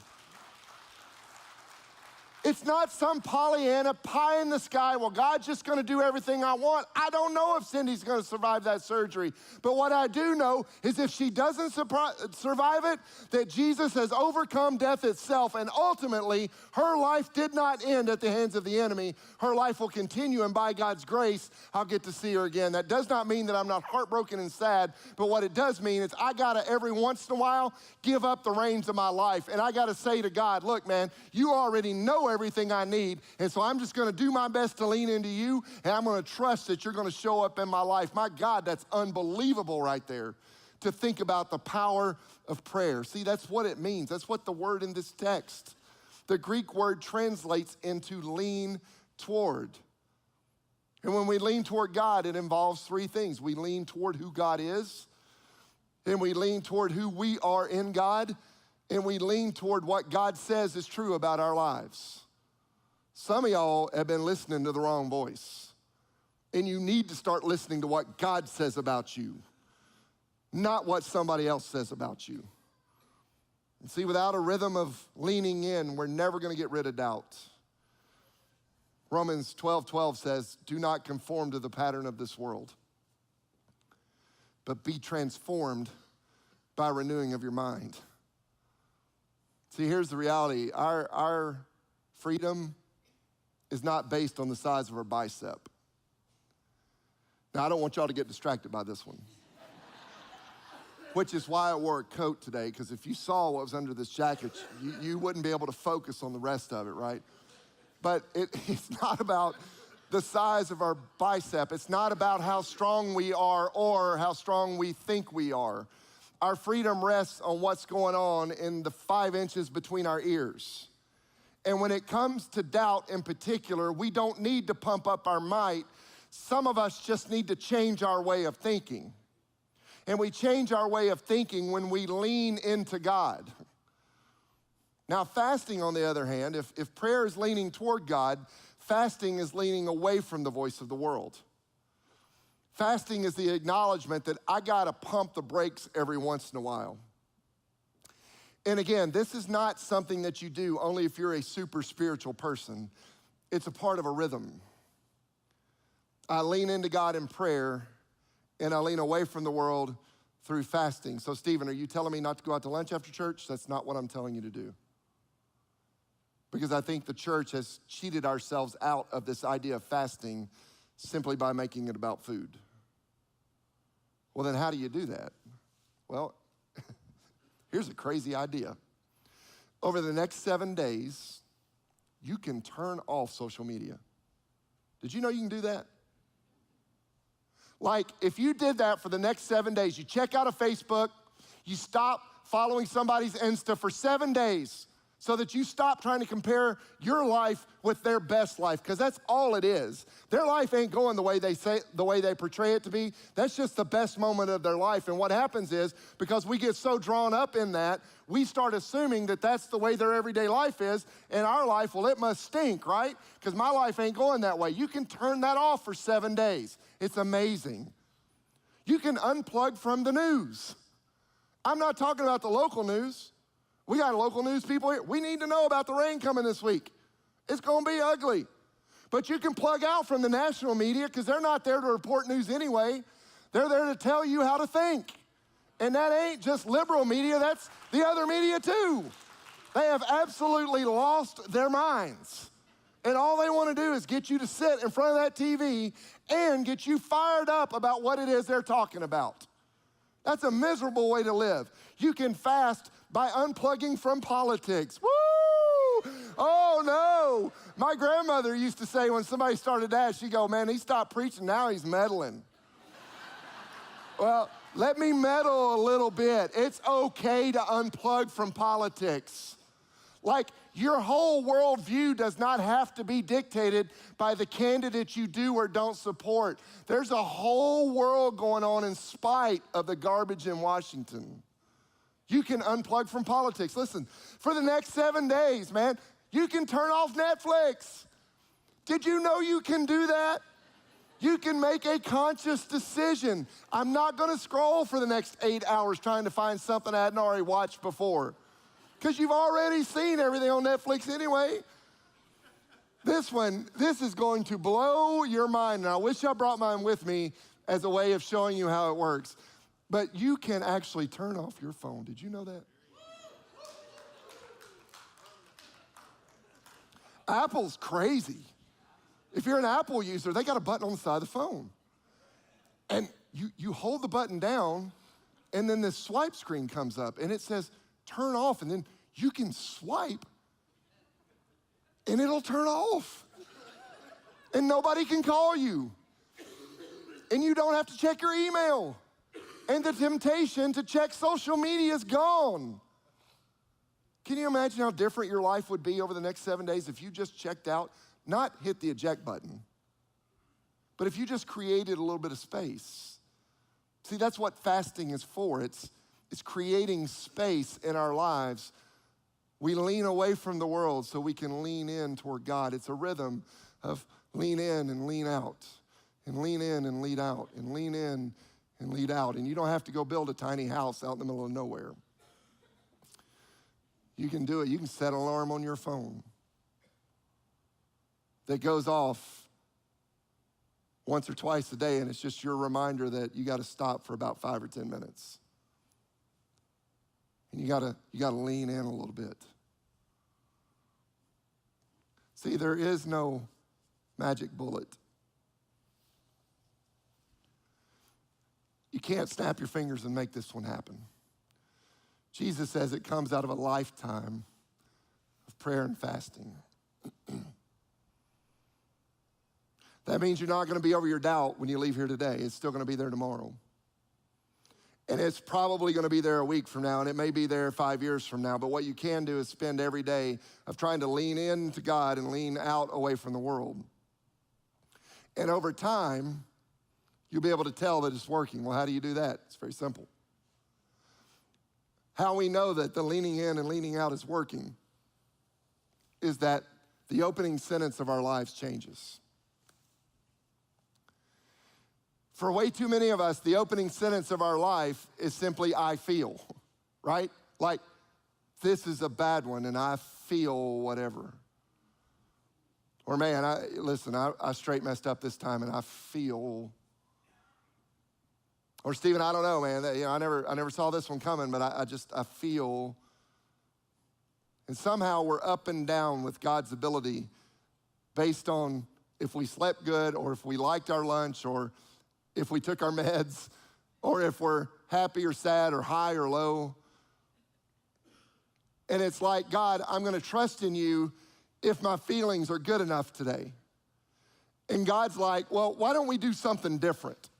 It's not some Pollyanna pie in the sky, well, God's just gonna do everything I want. I don't know if Cindy's gonna survive that surgery. But what I do know is if she doesn't survive it, that Jesus has overcome death itself, and ultimately, her life did not end at the hands of the enemy. Her life will continue, and by God's grace, I'll get to see her again. That does not mean that I'm not heartbroken and sad, but what it does mean is I gotta, every once in a while, give up the reins of my life, and I gotta say to God, look, man, you already know everything I need, and so I'm just gonna do my best to lean into you, and I'm gonna trust that you're gonna show up in my life. My God, that's unbelievable right there, to think about the power of prayer. See, that's what it means. That's what the word in this text, the Greek word translates into lean toward. And when we lean toward God, it involves three things. We lean toward who God is, and we lean toward who we are in God, and we lean toward what God says is true about our lives. Some of y'all have been listening to the wrong voice, and you need to start listening to what God says about you, not what somebody else says about you. And see, without a rhythm of leaning in, we're never gonna get rid of doubt. Romans 12:12 says, do not conform to the pattern of this world, but be transformed by renewing of your mind. See, here's the reality. Our freedom is not based on the size of our bicep. Now, I don't want y'all to get distracted by this one, which is why I wore a coat today, because if you saw what was under this jacket, you wouldn't be able to focus on the rest of it, right? But it's not about the size of our bicep. It's not about how strong we are or how strong we think we are. Our freedom rests on what's going on in the 5 inches between our ears. And when it comes to doubt in particular, we don't need to pump up our might. Some of us just need to change our way of thinking. And we change our way of thinking when we lean into God. Now, fasting, on the other hand, if prayer is leaning toward God, fasting is leaning away from the voice of the world. Fasting is the acknowledgement that I gotta pump the brakes every once in a while. And again, this is not something that you do only if you're a super spiritual person. It's a part of a rhythm. I lean into God in prayer, and I lean away from the world through fasting. So, Stephen, are you telling me not to go out to lunch after church? That's not what I'm telling you to do. Because I think the church has cheated ourselves out of this idea of fasting simply by making it about food. Well, then how do you do that? Well, here's a crazy idea. Over the next 7 days, you can turn off social media. Did you know you can do that? Like, if you did that for the next 7 days, you check out a Facebook, you stop following somebody's Insta for 7 days, so that you stop trying to compare your life with their best life, because that's all it is. Their life ain't going the way they portray it to be. That's just the best moment of their life. And what happens is, because we get so drawn up in that, we start assuming that that's the way their everyday life is, and our life, well, it must stink, right? Because my life ain't going that way. You can turn that off for 7 days. It's amazing. You can unplug from the news. I'm not talking about the local news. We got local news people here. We need to know about the rain coming this week. It's gonna be ugly. But you can plug out from the national media, because they're not there to report news anyway. They're there to tell you how to think. And that ain't just liberal media, that's the other media too. They have absolutely lost their minds. And all they wanna do is get you to sit in front of that TV and get you fired up about what it is they're talking about. That's a miserable way to live. You can fast by unplugging from politics. Woo! Oh no! My grandmother used to say when somebody started that, she'd go, man, he stopped preaching, now he's meddling. Well, let me meddle a little bit. It's okay to unplug from politics. Like, your whole worldview does not have to be dictated by the candidate you do or don't support. There's a whole world going on in spite of the garbage in Washington. You can unplug from politics. Listen, for the next 7 days, man, you can turn off Netflix. Did you know you can do that? You can make a conscious decision. I'm not gonna scroll for the next 8 hours trying to find something I hadn't already watched before, because you've already seen everything on Netflix anyway. This is going to blow your mind, and I wish I brought mine with me as a way of showing you how it works. But you can actually turn off your phone. Did you know that? Apple's crazy. If you're an Apple user, they got a button on the side of the phone. And you hold the button down, and then this swipe screen comes up, and it says, turn off, and then you can swipe, and it'll turn off. And nobody can call you. And you don't have to check your email. And the temptation to check social media is gone. Can you imagine how different your life would be over the next 7 days if you just checked out, not hit the eject button, but if you just created a little bit of space? See, that's what fasting is for. It's creating space in our lives. We lean away from the world so we can lean in toward God. It's a rhythm of lean in and lean out, and lean in and lead out, and lean in and lead out. And you don't have to go build a tiny house out in the middle of nowhere. You can do it. You can set an alarm on your phone that goes off once or twice a day, and it's just your reminder that you got to stop for about 5 or 10 minutes. And you got to lean in a little bit. See, there is no magic bullet. You can't snap your fingers and make this one happen. Jesus says it comes out of a lifetime of prayer and fasting. That means you're not going to be over your doubt when you leave here today. It's still going to be there tomorrow. And it's probably going to be there a week from now, and it may be there 5 years from now. But what you can do is spend every day of trying to lean into God and lean out away from the world. And over time, you'll be able to tell that it's working. Well, how do you do that? It's very simple. How we know that the leaning in and leaning out is working is that the opening sentence of our lives changes. For way too many of us, the opening sentence of our life is simply, I feel, right? Like, this is a bad one and I feel whatever. Or man, I straight messed up this time and I feel. Or Stephen, I don't know, man. I never saw this one coming, but I feel. And somehow we're up and down with God's ability based on if we slept good or if we liked our lunch or if we took our meds, or if we're happy or sad or high or low. And it's like, God, I'm gonna trust in you if my feelings are good enough today. And God's like, well, why don't we do something different?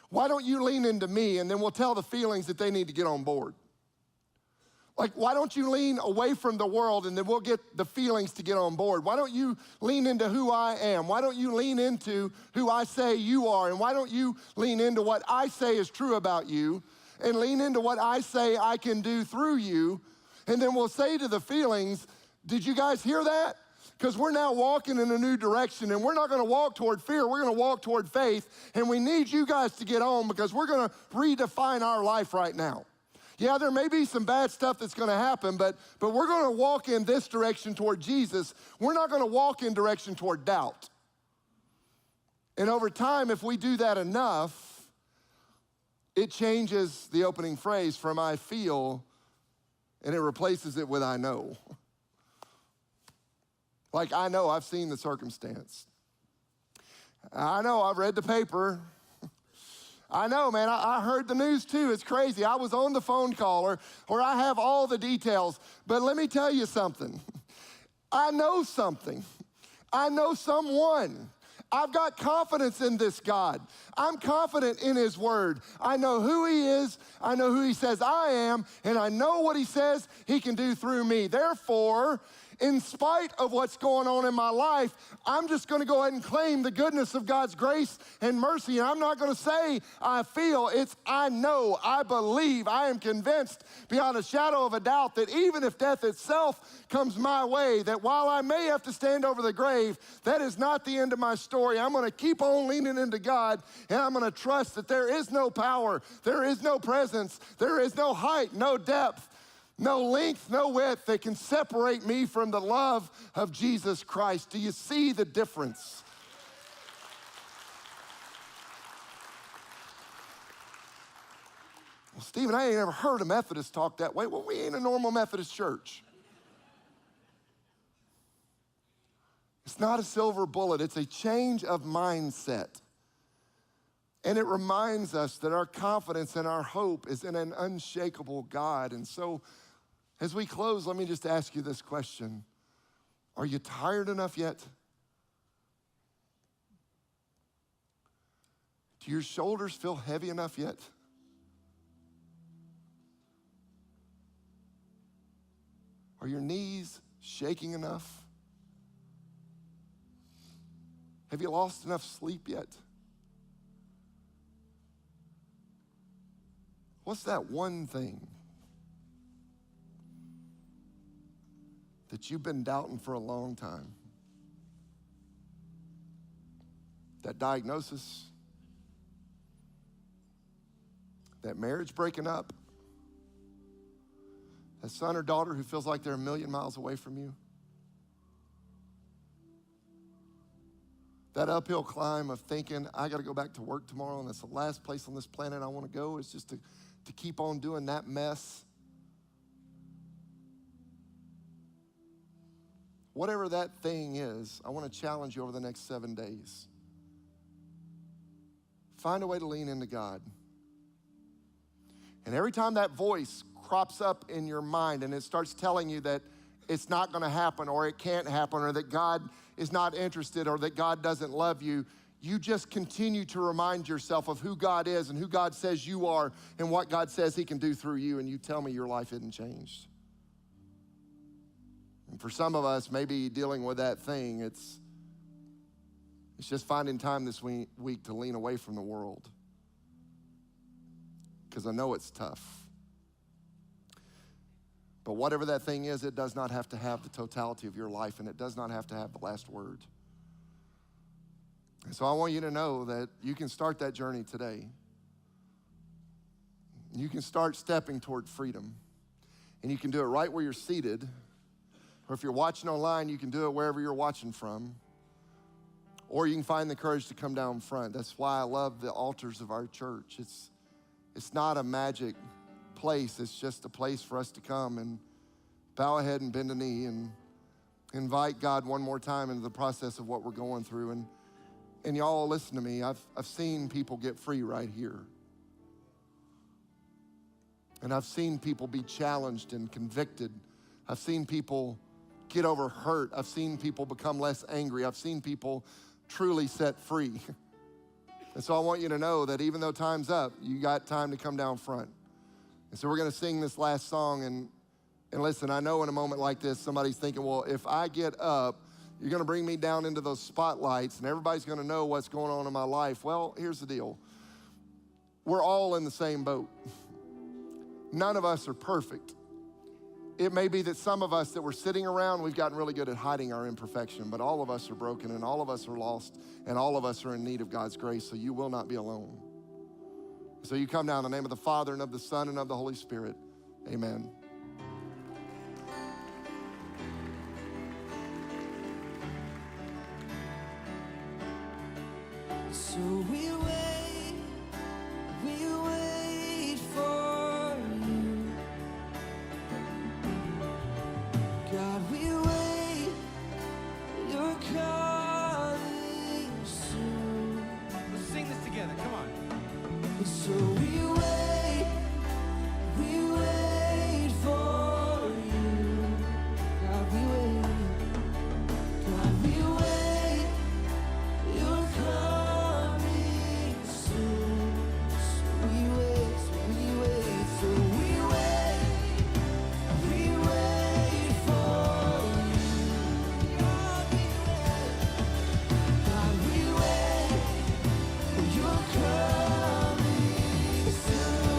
Why don't you lean into me and then we'll tell the feelings that they need to get on board? Like, why don't you lean away from the world and then we'll get the feelings to get on board? Why don't you lean into who I am? Why don't you lean into who I say you are? And why don't you lean into what I say is true about you and lean into what I say I can do through you? And then we'll say to the feelings, did you guys hear that? Because we're now walking in a new direction and we're not gonna walk toward fear, we're gonna walk toward faith. And we need you guys to get on because we're gonna redefine our life right now. Yeah, there may be some bad stuff that's gonna happen, but we're gonna walk in this direction toward Jesus. We're not gonna walk in direction toward doubt. And over time, if we do that enough, it changes the opening phrase from I feel, and it replaces it with I know. Like, I know, I've seen the circumstance. I know, I've read the paper. I know, man, I heard the news too. It's crazy. I was on the phone call or I have all the details. But let me tell you something. I know something. I know someone. I've got confidence in this God. I'm confident in his word. I know who he is. I know who he says I am. And I know what he says he can do through me. Therefore, in spite of what's going on in my life, I'm just gonna go ahead and claim the goodness of God's grace and mercy. And I'm not gonna say I feel, it's I know, I believe, I am convinced beyond a shadow of a doubt that even if death itself comes my way, that while I may have to stand over the grave, that is not the end of my story. I'm gonna keep on leaning into God, and I'm gonna trust that there is no power, there is no presence, there is no height, no depth, no length, no width that can separate me from the love of Jesus Christ. Do you see the difference? Well, Stephen, I ain't ever heard a Methodist talk that way. Well, we ain't a normal Methodist church. It's not a silver bullet. It's a change of mindset. And it reminds us that our confidence and our hope is in an unshakable God. And so, as we close, let me just ask you this question. Are you tired enough yet? Do your shoulders feel heavy enough yet? Are your knees shaking enough? Have you lost enough sleep yet? What's that one thing that you've been doubting for a long time? That diagnosis? That marriage breaking up? That son or daughter who feels like they're a million miles away from you? That uphill climb of thinking, I got to go back to work tomorrow, and that's the last place on this planet I want to go, is just to keep on doing that mess. Whatever that thing is, I want to challenge you over the next 7 days. Find a way to lean into God. And every time that voice crops up in your mind and it starts telling you that it's not going to happen, or it can't happen, or that God is not interested, or that God doesn't love you, you just continue to remind yourself of who God is and who God says you are and what God says he can do through you, and you tell me your life isn't changed. And for some of us, maybe dealing with that thing, it's just finding time this week to lean away from the world, because I know it's tough. But whatever that thing is, it does not have to have the totality of your life, and it does not have to have the last word. And so I want you to know that you can start that journey today. You can start stepping toward freedom. And you can do it right where you're seated. Or if you're watching online, you can do it wherever you're watching from. Or you can find the courage to come down front. That's why I love the altars of our church. It's not a magic place. It's just a place for us to come and bow a head and bend a knee and invite God one more time into the process of what we're going through. And y'all listen to me. I've seen people get free right here. And I've seen people be challenged and convicted. I've seen people get over hurt. I've seen people become less angry. I've seen people truly set free. And so I want you to know that even though time's up, you got time to come down front. And so we're going to sing this last song. And listen, I know in a moment like this, somebody's thinking, well, if I get up, you're going to bring me down into those spotlights and everybody's going to know what's going on in my life. Well, here's the deal. We're all in the same boat. None of us are perfect. It may be that some of us that we're sitting around, we've gotten really good at hiding our imperfection, but all of us are broken and all of us are lost and all of us are in need of God's grace, so you will not be alone. So you come down in the name of the Father and of the Son and of the Holy Spirit. Amen. So we wait for you. God, we wait, you're coming soon. Let's sing this together, come on. So we wait for you. God, we wait. God, we wait, you're coming soon. So we wait, so we wait, so we wait for you. God, we wait, you're coming soon.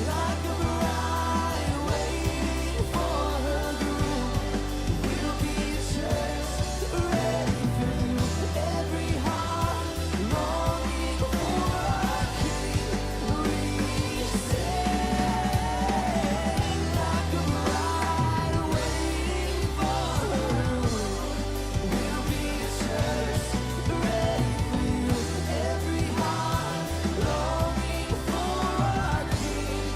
Like a bride waiting for her groom, we'll be just ready for you. Every heart longing for a king, we say. Like a bride waiting for her groom, we'll be just ready for you. Every heart longing for a king,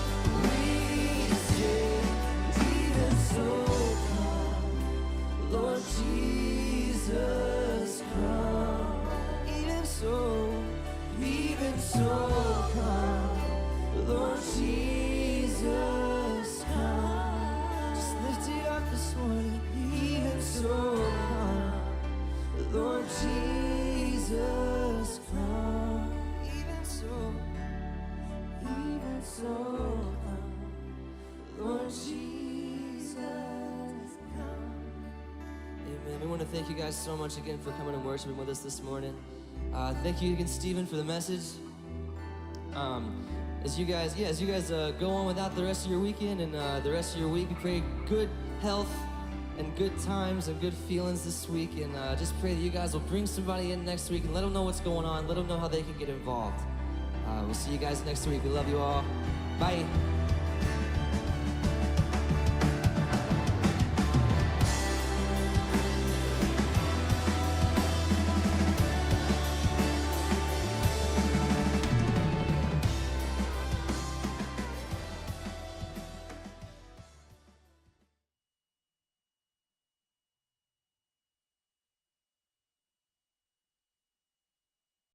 we say. Even so, come, Lord Jesus, come. Even so, come, Lord Jesus, come. Just lift it up this morning. Even so, come, Lord Jesus, come. Even so, come, Lord Jesus, come. Amen. We want to thank you guys so much again for coming and worshiping with us this morning. Thank you again, Stephen, for the message. As you guys go on without the rest of your weekend and the rest of your week, we pray good health and good times and good feelings this week, and just pray that you guys will bring somebody in next week and let them know what's going on, let them know how they can get involved. We'll see you guys next week. We love you all. Bye.